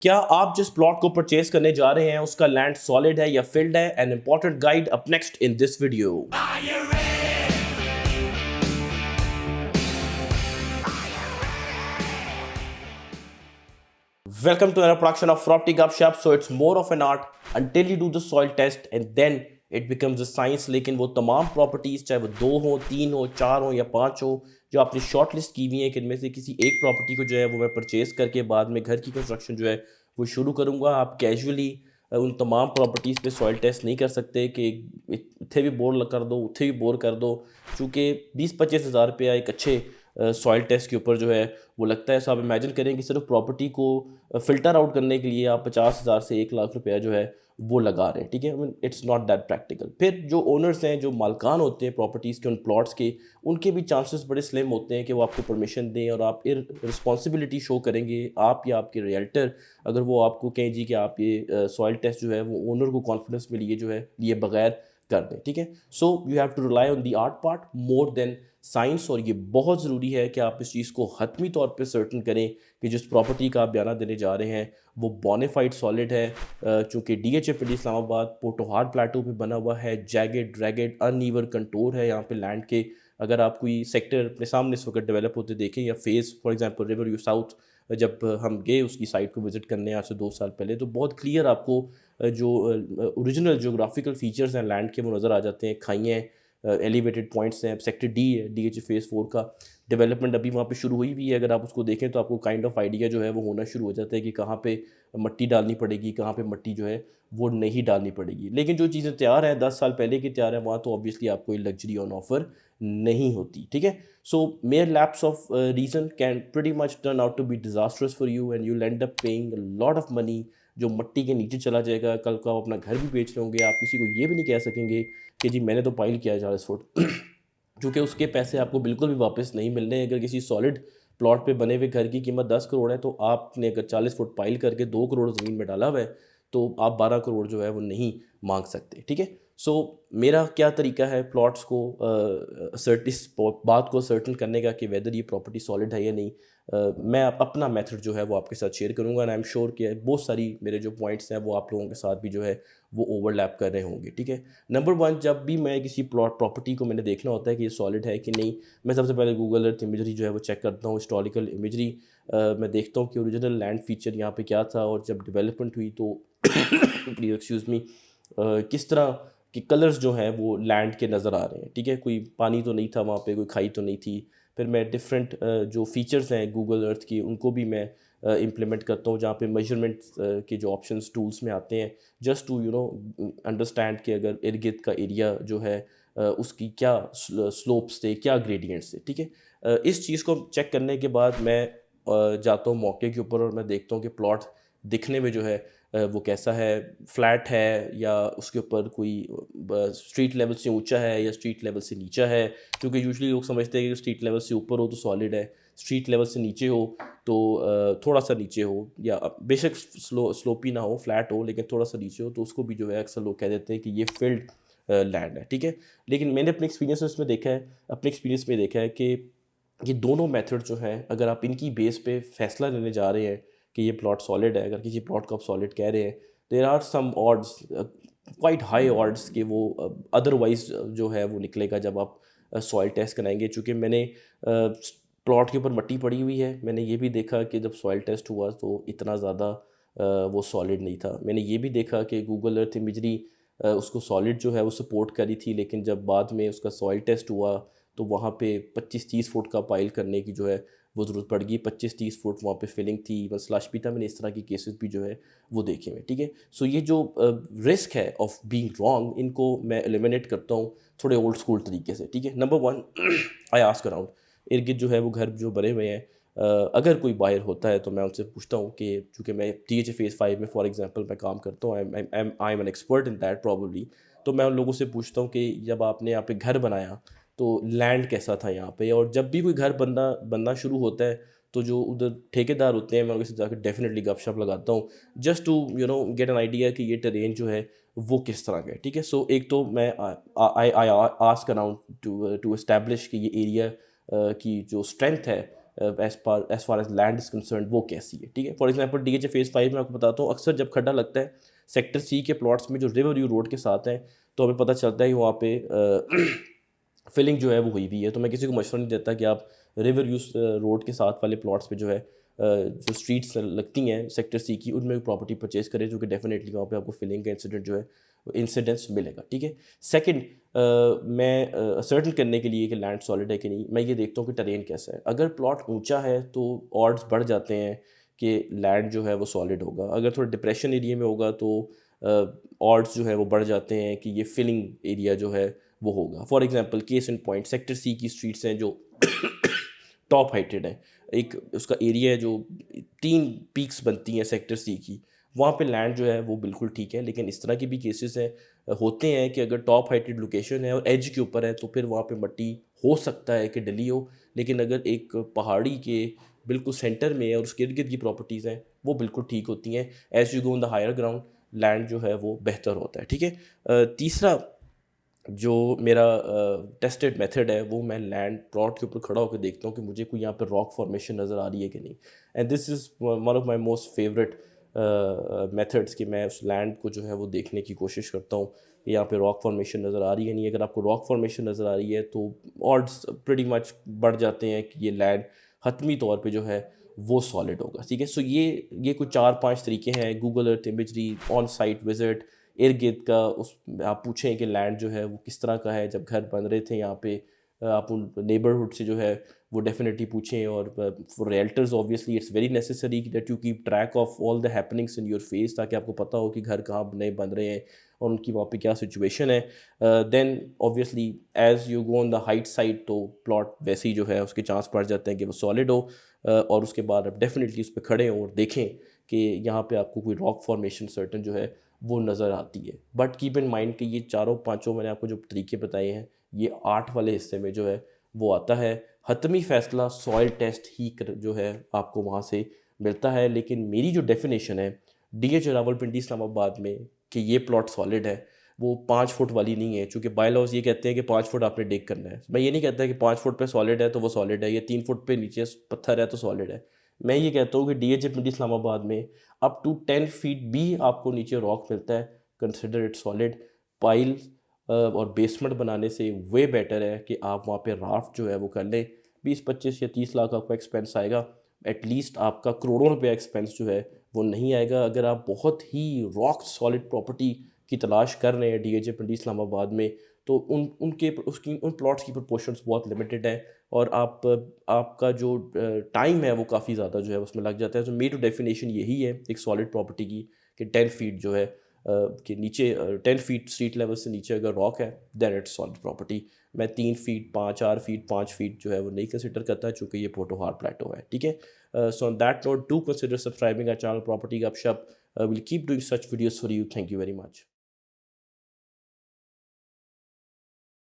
क्या आप जिस प्लॉट को परचेज करने जा रहे हैं उसका लैंड सॉलिड है या फिल्ड है? An important guide up next in this video. Welcome to another production of Property Gupshup. So it's more of an art until you do the soil test and then it becomes a science. लेकिन वो तमाम properties चाहे वो 2 हो, 3 हो, 4 हो या 5 हो, जो आपने शॉर्ट लिस्ट की हुई है कि इनमें से किसी एक प्रॉपर्टी को जो है वो मैं परचेज करके बाद में घर की कंस्ट्रक्शन जो है वो शुरू करूँगा। आप कैजुअली उन तमाम प्रॉपर्टीज़ पे सॉइल टेस्ट नहीं कर सकते कि इत्थे भी बोर कर दो, उत्थे भी बोर कर दो, चूँकि 20-25 हज़ार रुपया एक अच्छे सॉइल टेस्ट के ऊपर जो है वो लगता है। सो आप इमेजिन करें कि सिर्फ प्रॉपर्टी को फ़िल्टर आउट करने के लिए आप 50,000 से 1 लाख रुपया जो है वो लगा रहे हैं, ठीक है। It's not that practical. फिर जो ओनर्स हैं, जो मालकान होते हैं प्रॉपर्टीज़ के, उन प्लॉट्स के, उनके भी चांसेस बड़े स्लिम होते हैं कि वो आपको परमिशन दें और आप रिस्पॉन्सिबिलिटी शो करेंगे, आप या आपके रियल्टर, अगर वो आपको कहें जी कि आप ये सॉइल टेस्ट जो है वो ओनर को कॉन्फिडेंस में लिए जो है लिए बगैर कर दें, ठीक है। So you have to rely on the art part more than science. और ये बहुत ज़रूरी है कि आप इस चीज़ को हतमी तौर पे सर्टन करें कि जिस प्रॉपर्टी का आप बयाना देने जा रहे हैं वो बोनाफाइड सॉलिड है। चूँकि DHA पिंडी इस्लामाबाद पोटोहार प्लेटो पे बना हुआ है, जैगेड ड्रैगेड अनइवन कंटूर है यहाँ पे लैंड के। अगर आप कोई सेक्टर अपने सामने इस वक्त डेवलप होते देखें या phase for example river you south, जब हम गए उसकी साइट को विज़िट करने आज से 2 साल पहले, तो बहुत क्लियर आपको जो ओरिजिनल जोग्राफिकल फीचर्स हैं लैंड के वो नज़र आ जाते हैं। खाइयाँ, एलिवेटेड पॉइंट्स हैं। सेक्टर D है, DHA फेज़ 4 का डेवलपमेंट अभी वहाँ पे शुरू हुई है। अगर आप उसको देखें तो आपको काइंड ऑफ आइडिया जो है वो होना शुरू हो जाता है कि कहाँ पे मट्टी डालनी पड़ेगी, कहाँ पे मट्टी जो है वो नहीं डालनी पड़ेगी। लेकिन जो चीज़ें तैयार हैं 10 साल पहले की तैयार है, वहाँ तो ऑब्वियसली आपको ये लग्जरी ऑन ऑफर नहीं होती, ठीक है। So mere lapse of reason can pretty much turn out to be disasters for you and you end up paying lot of money जो मट्टी के नीचे चला जाएगा। कल को आप अपना घर भी बेच रहे होंगे, आप किसी को ये भी नहीं कह सकेंगे कि जी मैंने तो पाइल किया है 40 फुट क्योंकि उसके पैसे आपको बिल्कुल भी वापस नहीं मिलने हैं। अगर किसी सॉलिड प्लॉट पे बने हुए घर की कीमत 10 करोड़ है तो आपने अगर 40 फुट पाइल करके 2 करोड़ ज़मीन में डाला हुआ है तो आप 12 करोड़ जो है वो नहीं मांग सकते, ठीक है। सो मेरा क्या तरीका है प्लॉट्स को इस बात को सर्टन करने का कि वेदर ये प्रॉपर्टी सॉलिड है या नहीं। मैं अपना मेथड जो है वो आपके साथ शेयर करूंगा एंड आई एम श्योर कि बहुत सारी मेरे जो पॉइंट्स हैं वो आप लोगों के साथ भी जो है वो ओवरलैप कर रहे होंगे, ठीक है। नंबर 1, जब भी मैं किसी प्रॉपर्टी को मैंने देखना होता है कि ये सॉलिड है कि नहीं, मैं सबसे पहले गूगल अर्थ इमेजरी जो है वो चेक करता हूँ, हिस्टोरिकल इमेजरी। मैं देखता हूँ कि ओरिजिनल लैंड फीचर यहाँ पे क्या था और जब डेवलपमेंट हुई तो प्लीज़ एक्सक्यूज़ मी, किस तरह के कलर्स जो हैं वो लैंड के नज़र आ रहे हैं, ठीक है। कोई पानी तो नहीं था वहाँ पे, कोई खाई तो नहीं थी। फिर मैं डिफरेंट जो फीचर्स हैं गूगल अर्थ की उनको भी मैं इम्प्लीमेंट करता हूँ जहाँ पे मेजरमेंट के जो ऑप्शंस टूल्स में आते हैं, जस्ट टू अंडरस्टैंड कि अगर इर्द गिर्द का एरिया जो है उसकी क्या स्लोप्स थे, क्या ग्रेडियंट्स थे, ठीक है। इस चीज़ को चेक करने के बाद मैं जाता हूँ मौके के ऊपर और मैं देखता हूँ कि प्लॉट दिखने में जो है वो कैसा है, फ्लैट है या उसके ऊपर कोई स्ट्रीट लेवल से ऊंचा है या स्ट्रीट लेवल से नीचा है। क्योंकि यूजुअली लोग समझते हैं कि स्ट्रीट लेवल से ऊपर हो तो सॉलिड है, स्ट्रीट लेवल से नीचे हो तो थोड़ा सा नीचे हो, या बेशक स्लोपी ना हो, फ्लैट हो लेकिन थोड़ा सा नीचे हो तो उसको भी जो है अक्सर लोग कह देते हैं कि ये फील्ड लैंड है, ठीक है। लेकिन मैंने अपने एक्सपीरियंस में देखा है कि ये दोनों मेथड जो हैं अगर आप इनकी बेस पे फैसला लेने जा रहे हैं कि ये प्लॉट सॉलिड है, अगर किसी प्लॉट को आप सॉलिड कह रहे हैं, there are some odds, quite high odds कि वो अदरवाइज जो है वो निकलेगा जब आप सॉइल टेस्ट कराएंगे। चूँकि मैंने प्लॉट के ऊपर मट्टी पड़ी हुई है, मैंने ये भी देखा कि जब सॉइल टेस्ट हुआ तो इतना ज़्यादा वो सॉलिड नहीं था। मैंने ये भी देखा कि गूगल अर्थ इमेजरी उसको सॉलिड जो है वो सपोर्ट करी थी, लेकिन जब बाद में उसका सॉइल टेस्ट हुआ तो वहाँ पे 25-30 फुट का पाइल करने की जो है वो ज़रूरत पड़ गई। 25-30 फुट वहाँ पे फिलिंग थी, बस स्लश भी था। मैंने इस तरह की केसेस भी जो है वो देखे हुए, ठीक है। सो ये जो रिस्क है ऑफ बीइंग रॉन्ग, इनको मैं एलिमिनेट करता हूँ थोड़े ओल्ड स्कूल तरीके से, ठीक है। नंबर 1, आई आस्क अराउंड, इर्द गिर्द जो है वो घर जो बने हुए हैं, अगर कोई बायर होता है तो मैं उनसे पूछता हूँ कि चूँकि मैं DHA फेज़ 5 में फॉर एग्जांपल मैं काम करता हूँ, I am an expert in that probably. तो मैं उन लोगों से पूछता हूँ कि जब आपने यहाँ पे घर बनाया तो लैंड कैसा था यहाँ पे। और जब भी कोई घर बनना शुरू होता है तो जो उधर ठेकेदार होते हैं मैं उनके साथ जाकर डेफिनेटली गपशप लगाता हूँ, just to get an idea कि ये टेरेन जो है वो किस तरह का है, ठीक है। सो एक तो मैं I ask around to establish कि ये एरिया की जो स्ट्रेंथ है as far as land is concern वो कैसी है, ठीक है। फॉर एग्जांपल DHA फेज़ 5 में आपको बताता हूँ, अक्सर जब खड्डा लगता है सेक्टर C के प्लॉट्स में जो रिवर व्यू रोड के साथ हैं, तो हमें पता चलता है कि वहाँ पे फिलिंग जो है वो हुई हुई है। तो मैं किसी को मशवरा नहीं देता कि आप रिवर व्यू रोड के साथ वाले प्लॉट्स पे जो है जो स्ट्रीट्स लगती हैं सेक्टर C की, उनमें भी प्रॉपर्टी परचेज करें, जो कि डेफिनेटली वहाँ पे आपको फिलिंग का इंसिडेंट जो है इंसिडेंस मिलेगा, ठीक है। सेकंड, मैं असर्टन करने के लिए कि लैंड सॉलिड है कि नहीं, मैं ये देखता हूँ कि टेरेन कैसा है। अगर प्लॉट ऊंचा है तो ऑड्स बढ़ जाते हैं कि लैंड जो है वो सॉलिड होगा। अगर थोड़ा डिप्रेशन एरिया में होगा तो ऑड्स जो है वो बढ़ जाते हैं कि ये फिलिंग एरिया जो है वो होगा। For example case in point, sector C की स्ट्रीट्स हैं जो टॉप हाइटेड है, एक उसका एरिया है जो 3 पीक्स बनती हैं सेक्टर C की, वहाँ पे लैंड जो है वो बिल्कुल ठीक है। लेकिन इस तरह के भी केसेस हैं, होते हैं कि अगर टॉप हाइटेड लोकेशन है और एज के ऊपर है तो फिर वहाँ पे मिट्टी हो सकता है कि डली हो, लेकिन अगर एक पहाड़ी के बिल्कुल सेंटर में है और उसके इर्द गिर्द की प्रॉपर्टीज़ हैं वो बिल्कुल ठीक होती हैं। As you go on the higher ground land जो है वो बेहतर होता है, ठीक है। तीसरा जो मेरा टेस्टेड मेथड है वो मैं लैंड प्लॉट के ऊपर खड़ा होकर देखता हूँ कि मुझे कोई यहाँ पर रॉक फॉर्मेशन नज़र आ रही है कि नहीं। And this is one of my most favourite methods कि मैं उस लैंड को जो है वो देखने की कोशिश करता हूँ कि यहाँ पे रॉक फॉर्मेशन नज़र आ रही है नहीं। अगर आपको रॉक फॉर्मेशन नज़र आ रही है तो ऑड्स प्रीटी मच बढ़ जाते हैं कि ये लैंड हतमी तौर पे जो है वो सॉलिड होगा, ठीक है। सो ये कुछ 4-5 तरीके हैं, Google Earth imagery, on site visit, इर्द गिर्द का उस आप पूछें कि लैंड जो है वो किस तरह का है। जब घर बन रहे थे यहाँ पे आप उन नेबरहुड से जो है वो डेफिनेटली पूछें। और for realtors obviously it's very necessary that you keep track of all the happenings in your face, ताकि आपको पता हो कि घर कहाँ नए बन रहे हैं और उनकी वहाँ पे क्या सिचुएशन है। Then obviously as you go on the height side तो प्लॉट वैसे ही जो है उसके चांस बढ़ जाते हैं कि वो सॉलिड हो। और उसके बाद आप डेफिनेटली उस पर खड़े हों और देखें कि यहाँ पे आपको कोई रॉक फॉर्मेशन सर्टन जो है वो नज़र आती है। बट कीप इन माइंड कि ये चारों पांचों मैंने आपको जो तरीके बताए हैं ये 8 वाले हिस्से में जो है वो आता है। हतमी फ़ैसला सॉइल टेस्ट ही जो है आपको वहाँ से मिलता है। लेकिन मेरी जो डेफिनेशन है DH रावलपिंडी इस्लामाबाद में कि ये प्लॉट सॉलिड है, वो 5 फुट वाली नहीं है। चूँकि बायलॉज ये कहते हैं कि 5 फुट आपने डिग करना है। मैं ये नहीं कहता कि 5 फुट पे सॉलिड है तो वो सॉलिड है, या 3 फुट पे नीचे पत्थर है तो सॉलिड है। मैं ये कहता हूँ कि DH पिंडी इस्लामाबाद में अप टू 10 फीट भी आपको नीचे रॉक मिलता है, कंसिडर इट सॉलिड। पाइल और बेसमेंट बनाने से वे बेटर है कि आप वहाँ पे राफ्ट जो है वो कर लें। 20-25 या 30 लाख आपका एक्सपेंस आएगा, एटलीस्ट आपका करोड़ों रुपया एक्सपेंस जो है वो नहीं आएगा। अगर आप बहुत ही रॉक सॉलिड प्रॉपर्टी की तलाश कर रहे हैं DH पिंडी इस्लामाबाद में, तो उन प्लॉट्स की प्रपोर्शंस बहुत लिमिटेड है और आपका जो टाइम है वो काफ़ी ज़्यादा जो है उसमें लग जाता है। तो मेरी डेफिनेशन यही है एक सॉलिड प्रॉपर्टी की कि 10 फीट जो है कि नीचे 10 फीट स्ट्रीट लेवल से नीचे अगर रॉक है देन इट्स सॉलिड प्रॉपर्टी। मैं 3 फीट 5 फीट जो है वो नहीं कंसिडर करता, चूँकि ये पोटोहार प्लेटो है, ठीक है। So on that note do consider subscribing our channel Property Gupshup. Will keep doing such videos for you. Thank you very much.